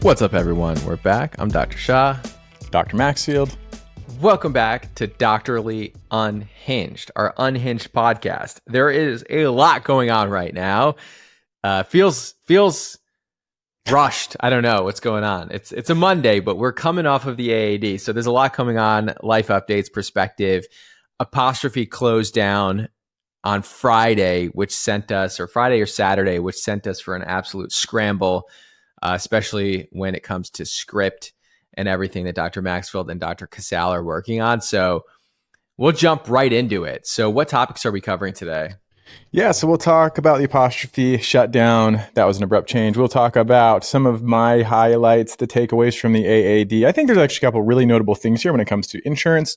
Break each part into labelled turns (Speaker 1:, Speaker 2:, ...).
Speaker 1: What's up, everyone? We're back. I'm Dr. Shah.
Speaker 2: Dr. Maxfield.
Speaker 1: Welcome back to Doctorly Unhinged, our Unhinged podcast. There is a lot going on right now. Feels rushed. I don't know what's going on. It's a Monday, but we're coming off of the AAD, so there's a lot coming on. Life updates, perspective. Apostrophe closed down on Friday, which sent us, or Friday or Saturday, which sent us for an absolute scramble, especially when it comes to script and everything that Dr. Maxfield and Dr. Casale are working on. So we'll jump right into it. So what topics are we covering today?
Speaker 2: Yeah, so we'll talk about the Apostrophe shutdown. That was an abrupt change. We'll talk about some of my highlights, the takeaways from the AAD. I think there's actually a couple really notable things here when it comes to insurance,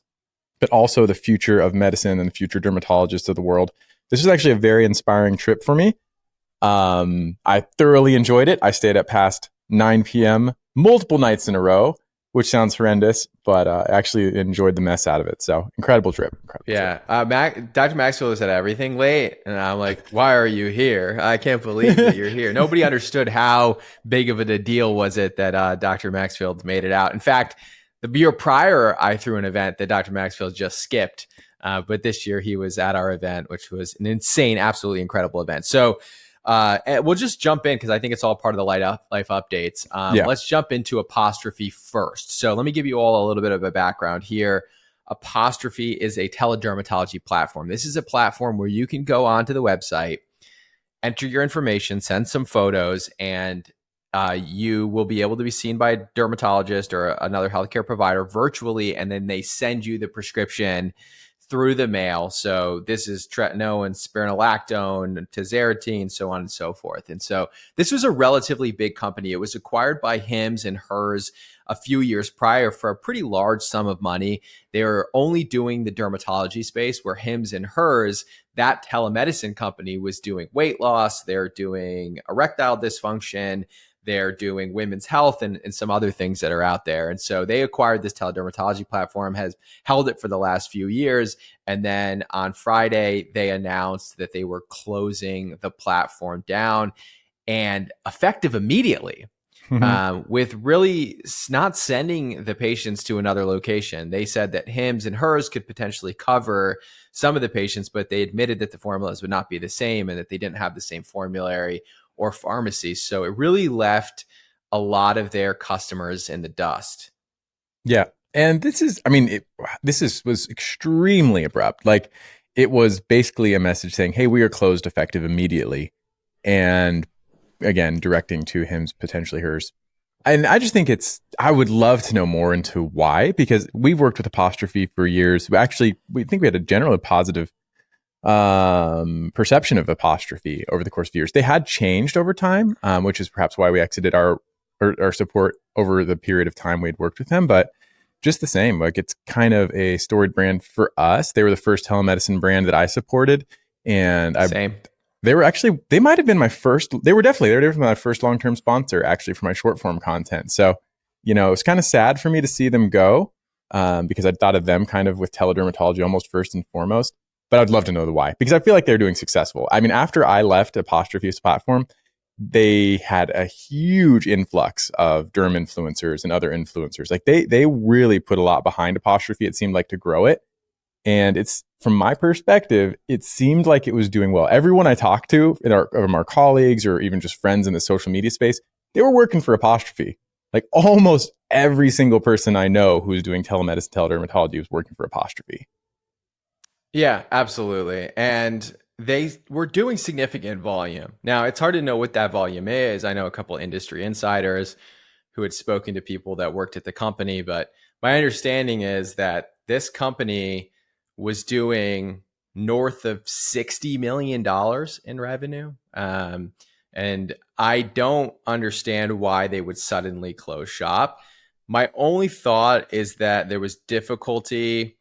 Speaker 2: but also the future of medicine and the future dermatologists of the world. This was actually a very inspiring trip for me. I thoroughly enjoyed it. I stayed up past 9 p.m. multiple nights in a row, which sounds horrendous, but I actually enjoyed the mess out of it. So incredible trip.
Speaker 1: Dr. Maxwell said everything late, and I'm like, why are you here? I can't believe that you're here. Nobody understood how big of a deal was it that Dr. Maxfield made it out. In fact, the year prior, I threw an event that Dr. Maxfield just skipped, but this year he was at our event, which was an insane, absolutely incredible event. So we'll just jump in because I think it's all part of the life updates. Let's jump into Apostrophe first. So let me give you all a little bit of a background here. Apostrophe is a teledermatology platform. This is a platform where you can go onto the website, enter your information, send some photos, and you will be able to be seen by a dermatologist or another healthcare provider virtually, and then they send you the prescription through the mail. So this is tretinoin, spironolactone, tazarotene, so on and so forth. And so this was a relatively big company. It was acquired by Hims and Hers a few years prior for a pretty large sum of money. They were only doing the dermatology space, where Hims and Hers, that telemedicine company, was doing weight loss. They're doing erectile dysfunction. They're doing women's health and some other things that are out there. And so they acquired this teledermatology platform, has held it for the last few years. And then on Friday, they announced that they were closing the platform down, and effective immediately, with really not sending the patients to another location. They said that Hims and Hers could potentially cover some of the patients, but they admitted that the formulas would not be the same and that they didn't have the same formulary or pharmacies. So it really left a lot of their customers in the dust.
Speaker 2: Yeah. And this was extremely abrupt. Like, it was basically a message saying, hey, we are closed effective immediately. And again, directing to Hims, potentially Hers. And I just think I would love to know more into why, because we've worked with Apostrophe for years. We think we had a generally positive perception of Apostrophe over the course of years. They had changed over time, which is perhaps why we exited our support over the period of time we had worked with them. But just the same, like, it's kind of a storied brand for us. They were the first telemedicine brand that I supported, and they might have been my first. They were definitely my first long-term sponsor, actually, for my short form content. So, it's kind of sad for me to see them go, because I thought of them kind of with teledermatology almost first and foremost. But I'd love to know the why, because I feel like they're doing successful. I mean, after I left Apostrophe's platform, they had a huge influx of derm influencers and other influencers. Like, they really put a lot behind Apostrophe, it seemed like, to grow it. And it's, from my perspective, it seemed like it was doing well. Everyone I talked to, from our colleagues or even just friends in the social media space, they were working for Apostrophe. Like, almost every single person I know who's doing telemedicine, teledermatology was working for Apostrophe.
Speaker 1: Yeah, absolutely. And they were doing significant volume. Now, it's hard to know what that volume is. I know a couple industry insiders who had spoken to people that worked at the company, but my understanding is that this company was doing north of $60 million in revenue. And I don't understand why they would suddenly close shop. My only thought is that there was difficulty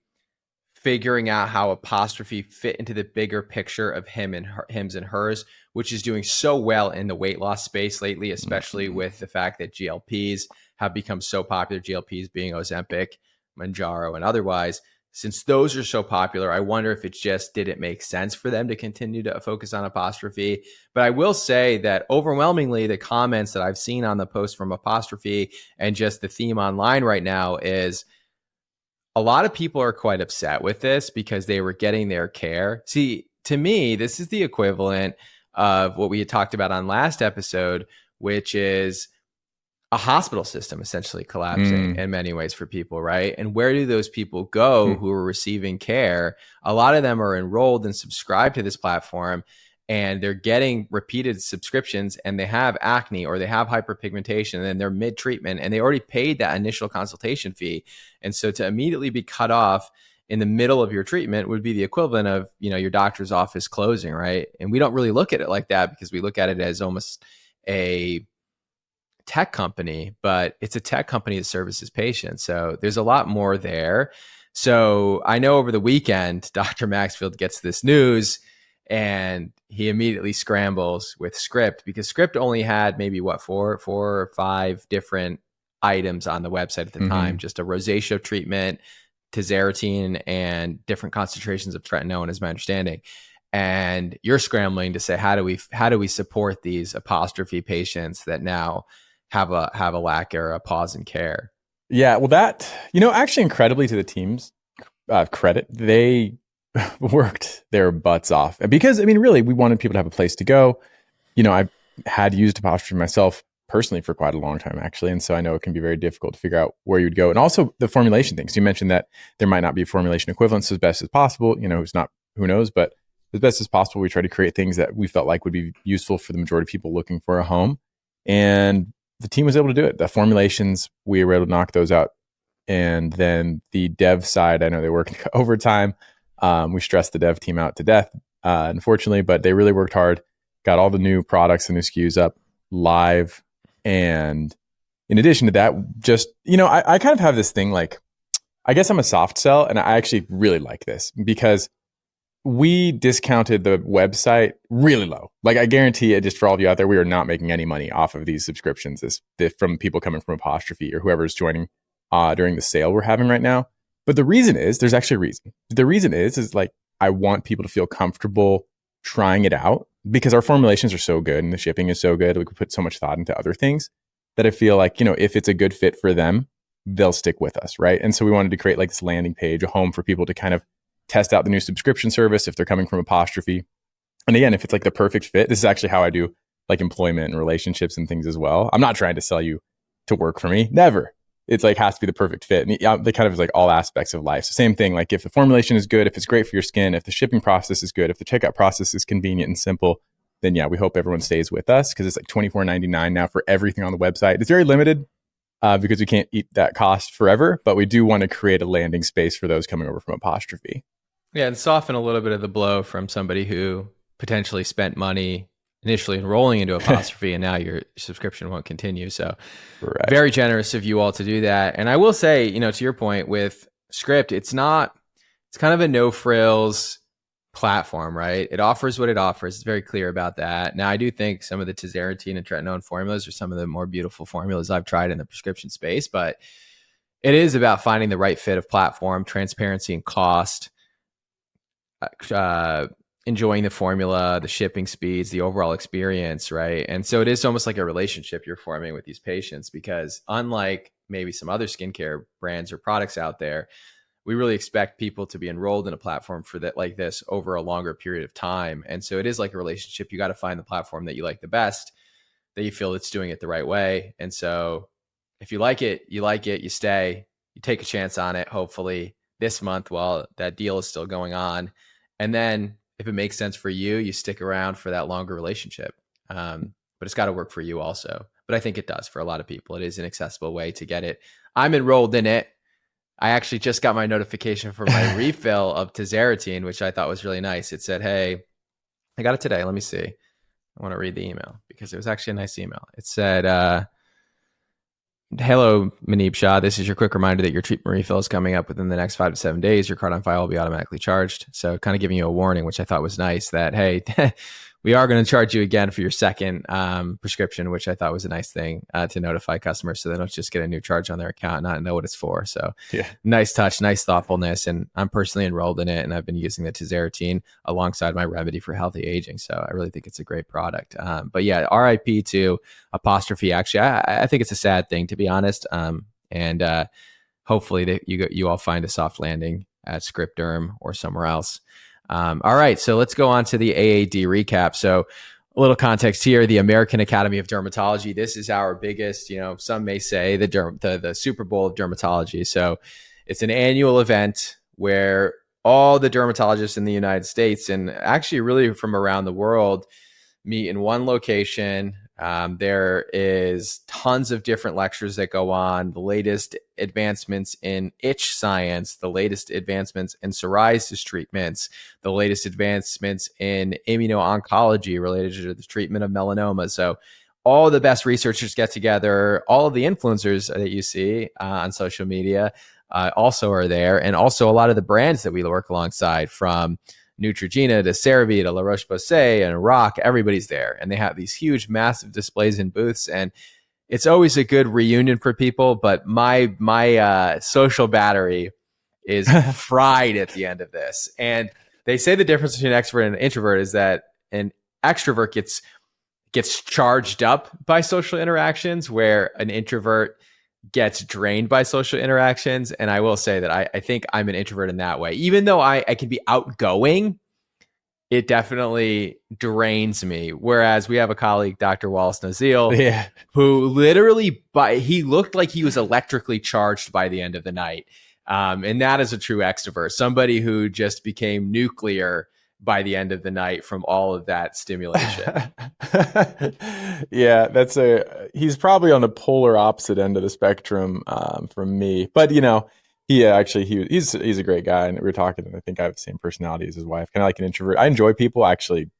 Speaker 1: figuring out how Apostrophe fit into the bigger picture of Hims and Hers, which is doing so well in the weight loss space lately, especially with the fact that GLPs have become so popular, GLPs being Ozempic, Mounjaro, and otherwise. since those are so popular, I wonder if it just didn't make sense for them to continue to focus on Apostrophe. But I will say that overwhelmingly, the comments that I've seen on the post from Apostrophe and just the theme online right now is a lot of people are quite upset with this because they were getting their care. See, to me, this is the equivalent of what we had talked about on last episode, which is a hospital system essentially collapsing in many ways for people, right? And where do those people go who are receiving care? A lot of them are enrolled and subscribed to this platform, and they're getting repeated subscriptions, and they have acne or they have hyperpigmentation, and they're mid-treatment, and they already paid that initial consultation fee. And so to immediately be cut off in the middle of your treatment would be the equivalent of, your doctor's office closing, right? And we don't really look at it like that because we look at it as almost a tech company, but it's a tech company that services patients. So there's a lot more there. So I know over the weekend, Dr. Maxfield gets this news and he immediately scrambles with Script because Script only had maybe four or five different items on the website at the time, just a rosacea treatment, tazarotene, and different concentrations of tretinoin is my understanding. And you're scrambling to say, how do we support these Apostrophe patients that now have a lack or a pause in care?
Speaker 2: Yeah, well, that, actually incredibly to the team's credit, they worked their butts off because, really, we wanted people to have a place to go. I had used Apostrophe myself personally for quite a long time, actually. And so I know it can be very difficult to figure out where you'd go. And also the formulation things. You mentioned that there might not be formulation equivalents as best as possible. Who knows? But as best as possible, we try to create things that we felt like would be useful for the majority of people looking for a home. And the team was able to do it. The formulations, we were able to knock those out. And then the dev side, I know they worked overtime. We stressed the dev team out to death, unfortunately, but they really worked hard, got all the new products and new SKUs up live. And in addition to that, just, I kind of have this thing like, I guess I'm a soft sell, and I actually really like this because we discounted the website really low. Like, I guarantee it, just for all of you out there, we are not making any money off of these subscriptions from people coming from Apostrophe or whoever's joining during the sale we're having right now. But the reason is, there's actually a reason. The reason is like, I want people to feel comfortable trying it out because our formulations are so good and the shipping is so good. We could put so much thought into other things that I feel like, if it's a good fit for them, they'll stick with us, right? And so we wanted to create like this landing page, a home for people to kind of test out the new subscription service if they're coming from Apostrophe. And again, if it's like the perfect fit, this is actually how I do like employment and relationships and things as well. I'm not trying to sell you to work for me. Never. It's like has to be the perfect fit. And they kind of is like all aspects of life. So same thing, like if the formulation is good, if it's great for your skin, if the shipping process is good, if the checkout process is convenient and simple, then yeah, we hope everyone stays with us because it's like $24.99 now for everything on the website. It's very limited because we can't eat that cost forever, but we do want to create a landing space for those coming over from Apostrophe.
Speaker 1: Yeah, and soften a little bit of the blow from somebody who potentially spent money initially enrolling into Apostrophe and now your subscription won't continue. So very generous of you all to do that. And I will say, to your point with Script, it's kind of a no frills platform, right? It offers what it offers. It's very clear about that. Now, I do think some of the tazarotene and tretinoin formulas are some of the more beautiful formulas I've tried in the prescription space, but it is about finding the right fit of platform, transparency and cost, enjoying the formula, the shipping speeds, the overall experience, right? And so it is almost like a relationship you're forming with these patients because unlike maybe some other skincare brands or products out there, we really expect people to be enrolled in a platform for that like this over a longer period of time. And so it is like a relationship. You got to find the platform that you like the best, that you feel it's doing it the right way. And so if you like it, you stay, you take a chance on it, hopefully this month while that deal is still going on. And then if it makes sense for you, you stick around for that longer relationship. But it's got to work for you also. But I think it does for a lot of people. It is an accessible way to get it. I'm enrolled in it. I actually just got my notification for my refill of tazarotene, which I thought was really nice. It said, hey, I got it today. Let me see. I want to read the email because it was actually a nice email. It said, hello, Manib Shah. This is your quick reminder that your treatment refill is coming up within the next 5 to 7 days. Your card on file will be automatically charged. So kind of giving you a warning, which I thought was nice that, hey, we are going to charge you again for your second prescription, which I thought was a nice thing to notify customers so they don't just get a new charge on their account and not know what it's for. So
Speaker 2: Yeah.
Speaker 1: nice touch, nice thoughtfulness. And I'm personally enrolled in it, and I've been using the tazarotene alongside my remedy for healthy aging. So I really think it's a great product. But yeah, RIP to Apostrophe. Actually, I think it's a sad thing, to be honest. And hopefully that you all find a soft landing at Script Derm or somewhere else. All right, so let's go on to the AAD recap. So a little context here, the American Academy of Dermatology. This is our biggest, some may say the Super Bowl of dermatology. So it's an annual event where all the dermatologists in the United States, and actually really from around the world, meet in one location. There is tons of different lectures that go on, the latest advancements in itch science, the latest advancements in psoriasis treatments, the latest advancements in immuno-oncology related to the treatment of melanoma. So all the best researchers get together, all of the influencers that you see on social media also are there, and also a lot of the brands that we work alongside, from Neutrogena to CeraVe to La Roche-Posay and Rock, everybody's there. And they have these huge, massive displays and booths. And it's always a good reunion for people. But my social battery is fried at the end of this. And they say the difference between an extrovert and an introvert is that an extrovert gets charged up by social interactions, where an introvert gets drained by social interactions. And I will say that I think I'm an introvert in that way. Even though I can be outgoing, it definitely drains me. Whereas we have a colleague, Dr. Wallace Nazil, who literally, he looked like he was electrically charged by the end of the night. And that is a true extrovert, somebody who just became nuclear by the end of the night from all of that stimulation.
Speaker 2: Yeah, he's probably on the polar opposite end of the spectrum from me. But he's a great guy, and we were talking, and I think I have the same personality as his wife. Kind of like an introvert. I enjoy people. Actually,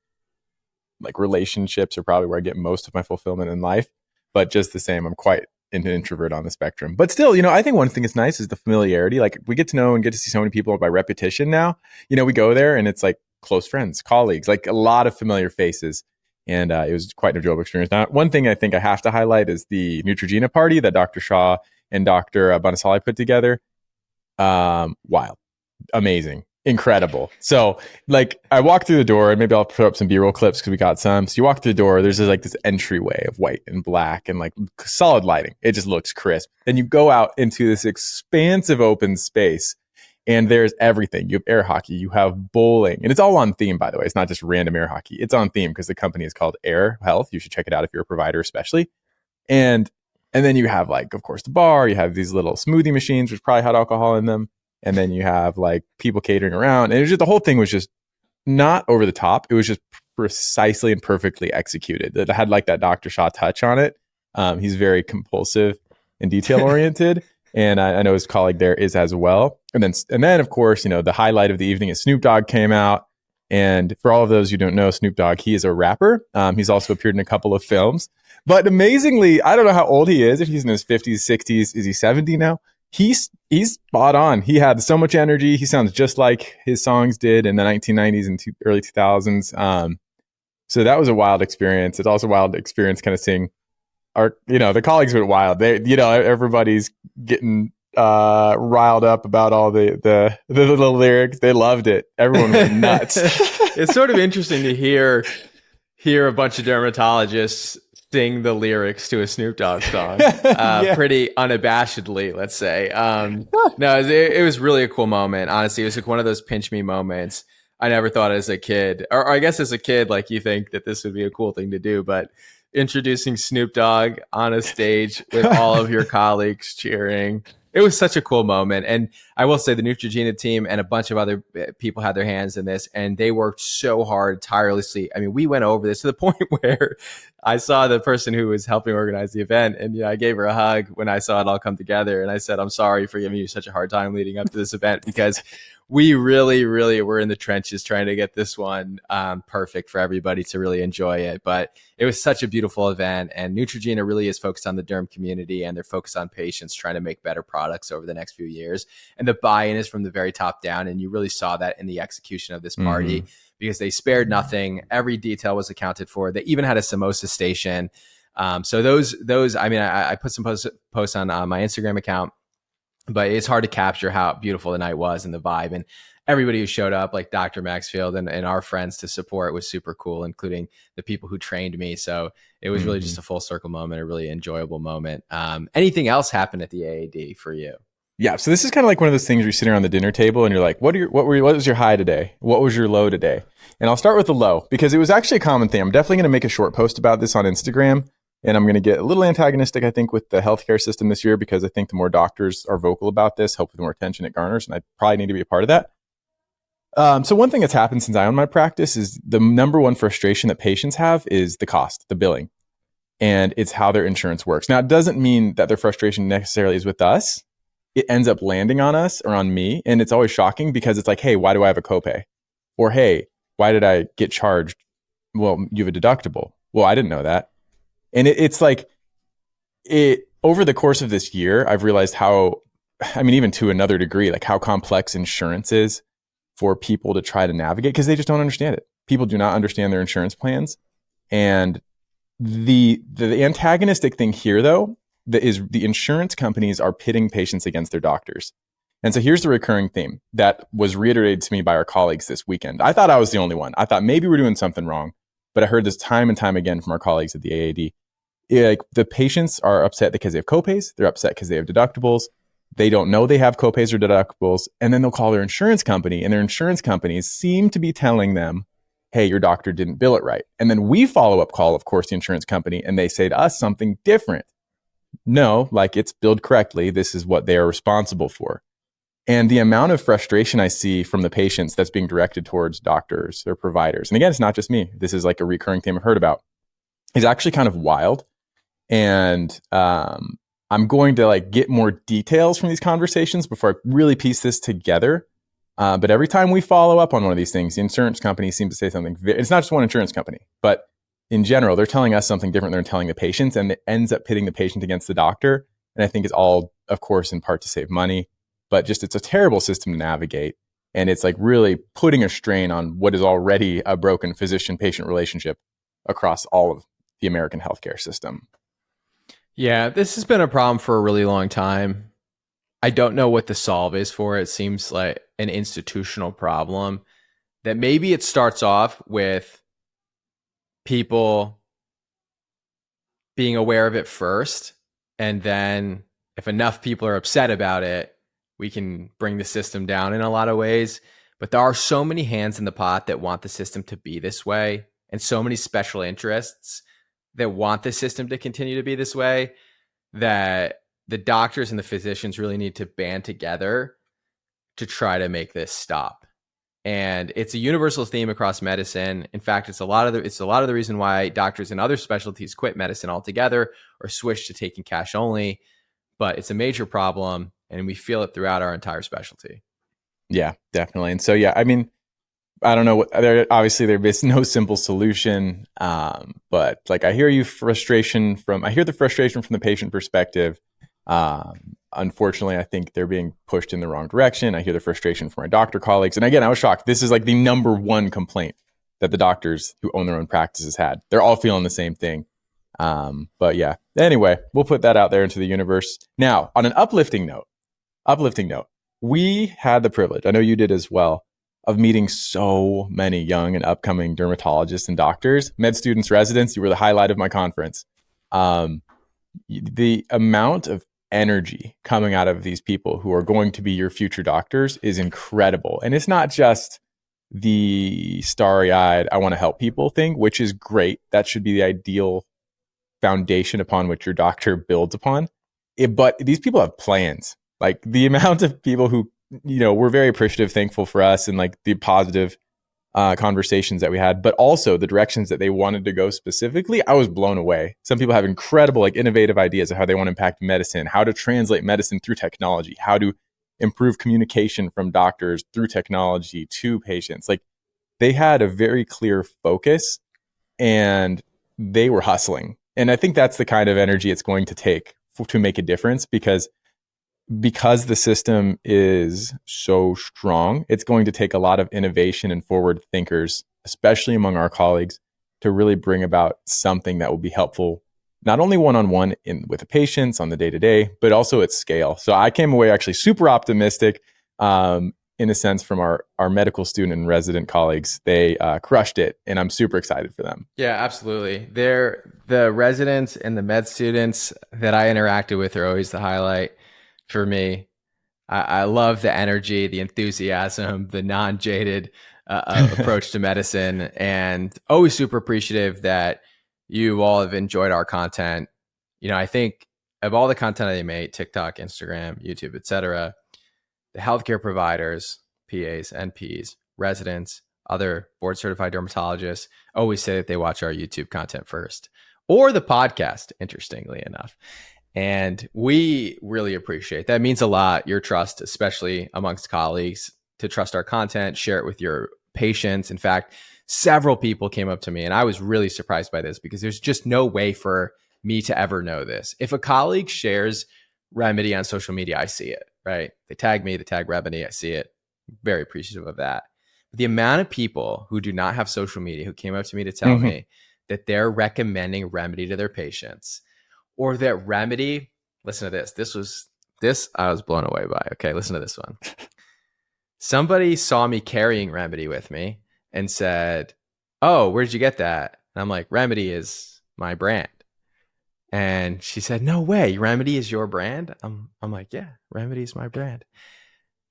Speaker 2: like, relationships are probably where I get most of my fulfillment in life. But just the same, I'm quite an introvert on the spectrum. But still, I think one thing that's nice is the familiarity. Like, we get to know and get to see so many people by repetition now. We go there and it's like close friends, colleagues, like a lot of familiar faces. And it was quite an enjoyable experience. Now, one thing I think I have to highlight is the Neutrogena party that Dr. Shah and Dr. Banasali put together. Wild, amazing, incredible. So, like, I walk through the door, and maybe I'll put up some B-roll clips because we got some. So you walk through the door, there's this entryway of white and black and like solid lighting. It just looks crisp. Then you go out into this expansive open space, and there's everything. You have air hockey, you have bowling, and it's all on theme, by the way. It's not just random air hockey. It's on theme because the company is called Air Health. You should check it out if you're a provider, especially. And then you have, like, of course, the bar. You have these little smoothie machines, which probably had alcohol in them. And then you have like people catering around. And it was just, the whole thing was just not over the top. It was just precisely and perfectly executed. It had like that Dr. Shah touch on it. He's very compulsive and detail oriented. And I know his colleague there is as well. And then of course, the highlight of the evening is Snoop Dogg came out. And for all of those who don't know Snoop Dogg, he is a rapper. He's also appeared in a couple of films. But amazingly, I don't know how old he is. If he's in his 50s, 60s, is he 70 now? He's spot on. He had so much energy. He sounds just like his songs did in the 1990s and early 2000s. So that was a wild experience. It's also a wild experience kind of seeing the colleagues went wild. They, everybody's getting riled up about all the little lyrics. They loved it. Everyone went nuts.
Speaker 1: It's sort of interesting to hear a bunch of dermatologists sing the lyrics to a Snoop Dogg song pretty unabashedly, let's say. No, it was really a cool moment. Honestly, it was like one of those pinch me moments. I never thought as a kid, or I guess as a kid, like, you think that this would be a cool thing to do, but introducing Snoop Dogg on a stage with all of your colleagues cheering, it was such a cool moment. And I will say the Neutrogena team and a bunch of other people had their hands in this, and they worked so hard, tirelessly. I mean, we went over this to the point where I saw the person who was helping organize the event, and I gave her a hug when I saw it all come together. And I said, I'm sorry for giving you such a hard time leading up to this event, because we really, really were in the trenches trying to get this one perfect for everybody to really enjoy it. But it was such a beautiful event, and Neutrogena really is focused on the derm community, and they're focused on patients trying to make better products over the next few years. And the buy-in is from the very top down, and you really saw that in the execution of this party because they spared nothing. Every detail was accounted for. They even had a samosa station. So those, I mean, I put some posts on my Instagram account, but it's hard to capture how beautiful the night was and the vibe, and everybody who showed up, like Dr. Maxfield and our friends to support, was super cool, including the people who trained me. So it was really just a full circle moment, a really enjoyable moment. Anything else happened at the AAD for you?
Speaker 2: Yeah. So this is kind of like one of those things where you're sitting around the dinner table and you're like, what was your high today? What was your low today? And I'll start with the low because it was actually a common thing. I'm definitely going to make a short post about this on Instagram. And I'm going to get a little antagonistic, I think, with the healthcare system this year because I think the more doctors are vocal about this, hopefully the more attention it garners. And I probably need to be a part of that. So one thing that's happened since I own my practice is the number one frustration that patients have is the cost, the billing. And it's how their insurance works. Now, it doesn't mean that their frustration necessarily is with us. It ends up landing on us or on me. And it's always shocking because it's like, hey, why do I have a copay? Or, hey, why did I get charged? Well, you have a deductible. Well, I didn't know that. And it's like, over the course of this year, I've realized how, I mean, even to another degree, like how complex insurance is for people to try to navigate because they just don't understand it. People do not understand their insurance plans. And the antagonistic thing here, though, is the insurance companies are pitting patients against their doctors. And so here's the recurring theme that was reiterated to me by our colleagues this weekend. I thought I was the only one. I thought maybe we're doing something wrong, but I heard this time and time again from our colleagues at the AAD. Like the patients are upset because they have copays. They're upset because they have deductibles. They don't know they have copays or deductibles. And then they'll call their insurance company, and their insurance companies seem to be telling them, hey, your doctor didn't bill it right. And then we follow up call, of course, the insurance company, and they say to us something different. No, like it's billed correctly. This is what they are responsible for. And the amount of frustration I see from the patients that's being directed towards doctors or providers, and again, it's not just me. This is like a recurring theme I've heard about, is actually kind of wild. And I'm going to like get more details from these conversations before I really piece this together. But every time we follow up on one of these things, the insurance companies seem to say something. It's not just one insurance company, but in general, they're telling us something different than they're telling the patients, and it ends up pitting the patient against the doctor. And I think it's all, of course, in part to save money, but just it's a terrible system to navigate. And it's like really putting a strain on what is already a broken physician-patient relationship across all of the American healthcare system.
Speaker 1: Yeah, this has been a problem for a really long time. I don't know what the solve is for it. It seems like an institutional problem that maybe it starts off with people being aware of it first. And then if enough people are upset about it, we can bring the system down in a lot of ways. But there are so many hands in the pot that want the system to be this way, and so many special interests that want the system to continue to be this way, that the doctors and the physicians really need to band together to try to make this stop. And it's a universal theme across medicine. In fact, it's a lot of the reason why doctors in other specialties quit medicine altogether or switch to taking cash only. But it's a major problem, and we feel it throughout our entire specialty.
Speaker 2: Yeah, definitely. And so, yeah, I mean, I don't know. Obviously, there is no simple solution, but like I hear the frustration from the patient perspective. Unfortunately, I think they're being pushed in the wrong direction. I hear the frustration from my doctor colleagues, and again, I was shocked. This is like the number one complaint that the doctors who own their own practices had. They're all feeling the same thing. But yeah. Anyway, we'll put that out there into the universe. Now, on an uplifting note, we had the privilege, I know you did as well, of meeting so many young and upcoming dermatologists and doctors, med students, residents. You were the highlight of my conference. The amount of energy coming out of these people who are going to be your future doctors is incredible. And it's not just the starry-eyed, I want to help people thing, which is great. That should be the ideal foundation upon which your doctor builds upon. But these people have plans. Like the amount of people who, we're very appreciative, thankful for us and like the positive conversations that we had, but also the directions that they wanted to go specifically. I was blown away. Some people have incredible, like innovative ideas of how they want to impact medicine, how to translate medicine through technology, how to improve communication from doctors through technology to patients. Like they had a very clear focus and they were hustling. And I think that's the kind of energy it's going to take to make a difference, because the system is so strong, it's going to take a lot of innovation and forward thinkers, especially among our colleagues, to really bring about something that will be helpful, not only one-on-one with the patients on the day-to-day, but also at scale. So I came away actually super optimistic, in a sense, from our medical student and resident colleagues. They crushed it, and I'm super excited for them.
Speaker 1: Yeah, absolutely. The residents and the med students that I interacted with are always the highlight for me. I love the energy, the enthusiasm, the non-jaded approach to medicine, and always super appreciative that you all have enjoyed our content. I think of all the content I made, TikTok, Instagram, YouTube, etc., the healthcare providers, PAs, NPs, residents, other board certified dermatologists always say that they watch our YouTube content first, or the podcast, interestingly enough. And we really appreciate that. It means a lot, your trust, especially amongst colleagues, to trust our content, share it with your patients. In fact, several people came up to me, and I was really surprised by this because there's just no way for me to ever know this. If a colleague shares Remedy on social media, I see it, right? They tag me, they tag Remedy, I see it. Very appreciative of that. But the amount of people who do not have social media who came up to me to tell me that they're recommending Remedy to their patients, or that Remedy, listen to this, I was blown away by. Okay, listen to this one. Somebody saw me carrying Remedy with me and said, "Oh, where'd you get that?" And I'm like, "Remedy is my brand." And she said, "No way, Remedy is your brand?" I'm like, "Yeah, Remedy is my brand."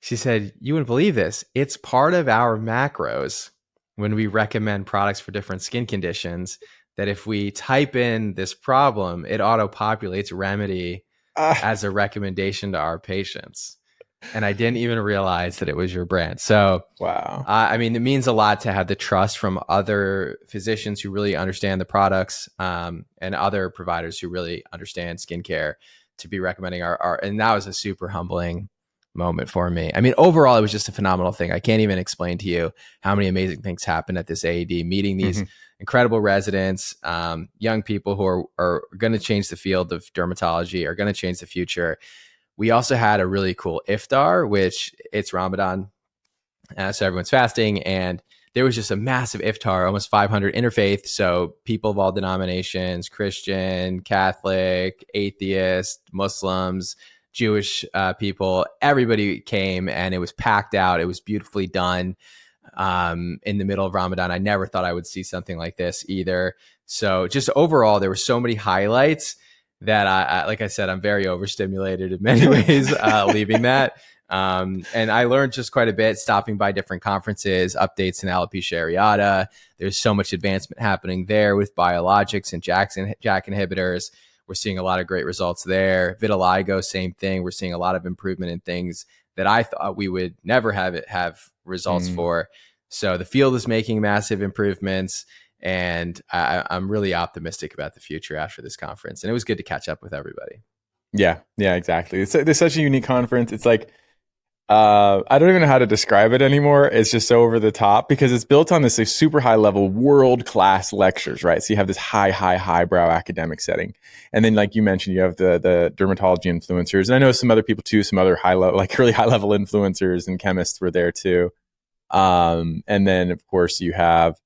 Speaker 1: She said, "You wouldn't believe this. It's part of our macros when we recommend products for different skin conditions, that if we type in this problem, it auto-populates Remedy as a recommendation to our patients." And I didn't even realize that it was your brand. So,
Speaker 2: Wow.
Speaker 1: I mean, it means a lot to have the trust from other physicians who really understand the products, and other providers who really understand skincare to be recommending our, and that was a super humbling moment for me. I mean, overall, it was just a phenomenal thing. I can't even explain to you how many amazing things happened at this AAD, meeting these incredible residents, young people who are going to change the field of dermatology, are going to change the future. We also had a really cool iftar, which it's Ramadan, so everyone's fasting, and there was just a massive iftar, almost 500 interfaith. So people of all denominations, Christian, Catholic, atheist, Muslims, Jewish people, everybody came, and it was packed out. It was beautifully done in the middle of Ramadan. I never thought I would see something like this either. So just overall, there were so many highlights that I like I said, I'm very overstimulated in many ways leaving that. And I learned just quite a bit, stopping by different conferences, updates in alopecia areata. There's so much advancement happening there with biologics and JAK inhibitors. We're seeing a lot of great results there. Vitiligo, same thing. We're seeing a lot of improvement in things that I thought we would never have results for. So the field is making massive improvements, and I'm really optimistic about the future after this conference. And it was good to catch up with everybody.
Speaker 2: Yeah, exactly. It's such a unique conference. It's like, I don't even know how to describe it anymore. It's just so over the top because it's built on this like, super high level, world-class lectures, right? So you have this highbrow academic setting. And then like you mentioned, you have the dermatology influencers. And I know some other people too, some other really high level influencers and chemists were there too. And then of course you have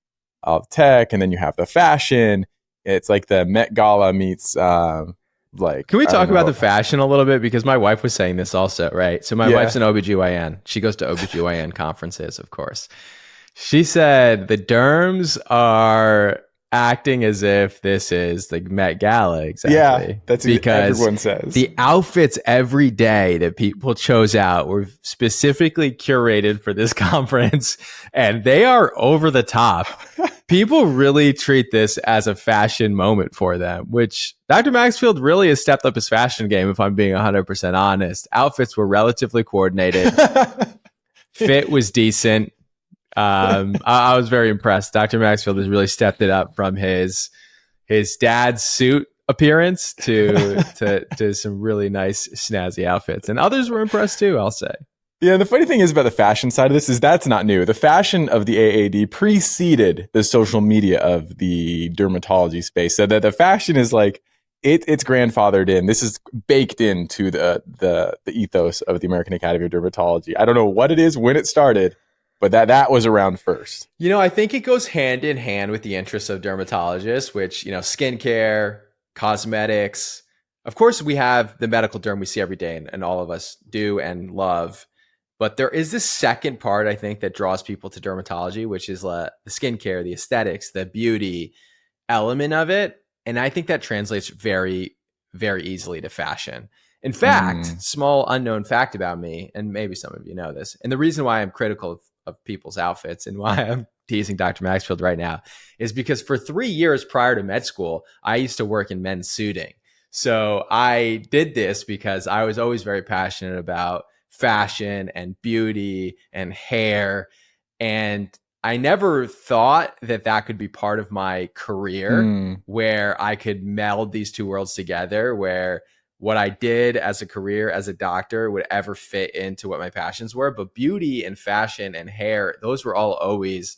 Speaker 2: tech, and then you have the fashion. It's like the Met Gala meets
Speaker 1: can we talk about the fashion a little bit? Because my wife was saying this also, right? So my wife's an OBGYN. She goes to OBGYN conferences, of course. She said the derms are acting as if this is the Met Gala, exactly.
Speaker 2: Yeah, that's because everyone says.
Speaker 1: The outfits every day that people chose out were specifically curated for this conference, and they are over the top. People really treat this as a fashion moment for them, which Dr. Maxfield really has stepped up his fashion game, if I'm being 100% honest. Outfits were relatively coordinated. Fit was decent. I was very impressed. Dr. Maxfield has really stepped it up from his dad's suit appearance to some really nice snazzy outfits. And others were impressed too, I'll say.
Speaker 2: Yeah, the funny thing is about the fashion side of this is that's not new. The fashion of the AAD preceded the social media of the dermatology space. So that the fashion is like it's grandfathered in. This is baked into the ethos of the American Academy of Dermatology. I don't know what it is, when it started, but that was around first.
Speaker 1: I think it goes hand in hand with the interests of dermatologists, which, skincare, cosmetics. Of course, we have the medical derm we see every day, and all of us do and love. But there is this second part, I think, that draws people to dermatology, which is the skincare, the aesthetics, the beauty element of it. And I think that translates very, very easily to fashion. In fact, small unknown fact about me, and maybe some of you know this, and the reason why I'm critical of people's outfits and why I'm teasing Dr. Maxfield right now is because for 3 years prior to med school, I used to work in men's suiting. So I did this because I was always very passionate about fashion and beauty and hair. And I never thought that could be part of my career where I could meld these two worlds together, where what I did as a career as a doctor would ever fit into what my passions were. But beauty and fashion and hair, those were all always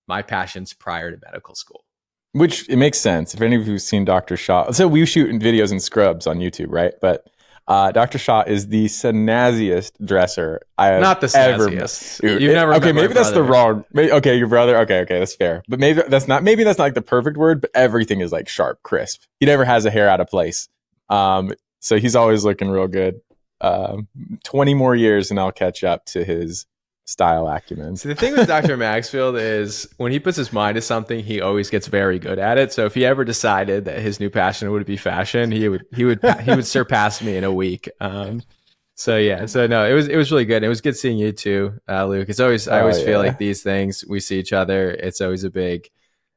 Speaker 1: my passions prior to medical school.
Speaker 2: Which it makes sense. If any of you have seen Dr. Shah, so we shoot videos in scrubs on YouTube, right? But Dr. Shah is the snazziest dresser I have
Speaker 1: Not the snazziest.
Speaker 2: Ever.
Speaker 1: You've never
Speaker 2: okay,
Speaker 1: met my
Speaker 2: maybe that's
Speaker 1: brother.
Speaker 2: the wrong. Okay, your brother. Okay, that's fair. But maybe that's not like the perfect word. But everything is like sharp, crisp. He never has a hair out of place. So he's always looking real good. 20 more years and I'll catch up to his style acumen.
Speaker 1: So the thing with Dr. Maxfield is when he puts his mind to something, he always gets very good at it. So if he ever decided that his new passion would be fashion, he would surpass me in a week. So no, it was really good. It was good seeing you too, Luke. I always feel like these things, we see each other. It's always a big,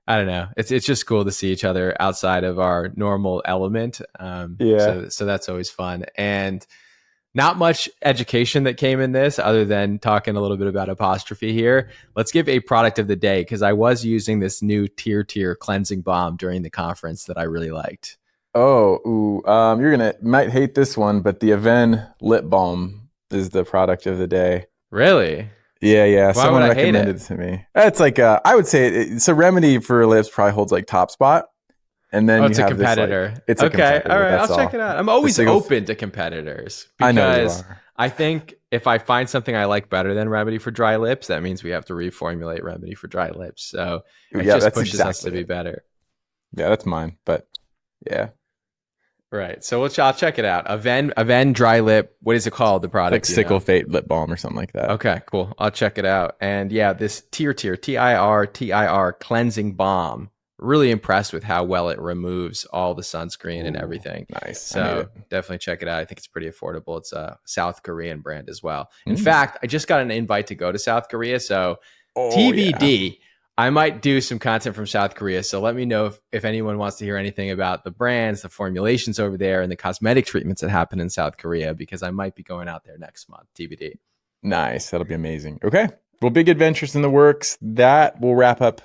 Speaker 1: I don't know. It's just cool to see each other outside of our normal element. So that's always fun. And not much education that came in this other than talking a little bit about Apostrophe here. Let's give a product of the day, because I was using this new Tier cleansing balm during the conference that I really liked.
Speaker 2: You're might hate this one, but the Aven lip balm is the product of the day.
Speaker 1: Really?
Speaker 2: Yeah.
Speaker 1: Why
Speaker 2: Someone
Speaker 1: would I
Speaker 2: recommended it to me. It's like I would say it's a remedy for lips. Probably holds like Top Spot. And then
Speaker 1: it's a competitor.
Speaker 2: It's a competitor.
Speaker 1: All right, I'll check it out. I'm always open to competitors because
Speaker 2: I know you are.
Speaker 1: I think if I find something I like better than Remedy for Dry Lips, that means we have to reformulate Remedy for Dry Lips. So it just pushes us to be better.
Speaker 2: Yeah, that's mine. But yeah.
Speaker 1: Right. So I'll check it out. Aven Dry Lip. What is it called? The product?
Speaker 2: Like Sickle Fate lip balm or something like that.
Speaker 1: Okay, cool. I'll check it out. And yeah, this Tier TIR cleansing balm. Really impressed with how well it removes all the sunscreen and everything.
Speaker 2: Nice.
Speaker 1: So definitely check it out. I think it's pretty affordable. It's a South Korean brand as well. In fact, I just got an invite to go to South Korea. So TBD, yeah. I might do some content from South Korea. So let me know if anyone wants to hear anything about the brands, the formulations over there, and the cosmetic treatments that happen in South Korea, because I might be going out there next month. TBD.
Speaker 2: Nice. That'll be amazing. Okay. Well, big adventures in the works. That will wrap up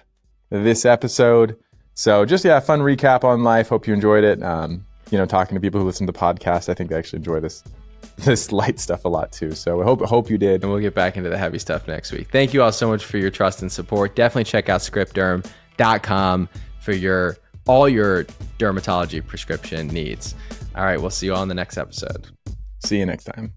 Speaker 2: this episode. So just fun recap on life. Hope you enjoyed it. Talking to people who listen to podcasts, I think they actually enjoy this light stuff a lot too. So I hope you did.
Speaker 1: And we'll get back into the heavy stuff next week. Thank you all so much for your trust and support. Definitely check out scriptderm.com for all your dermatology prescription needs. All right, we'll see you all in the next episode.
Speaker 2: See you next time.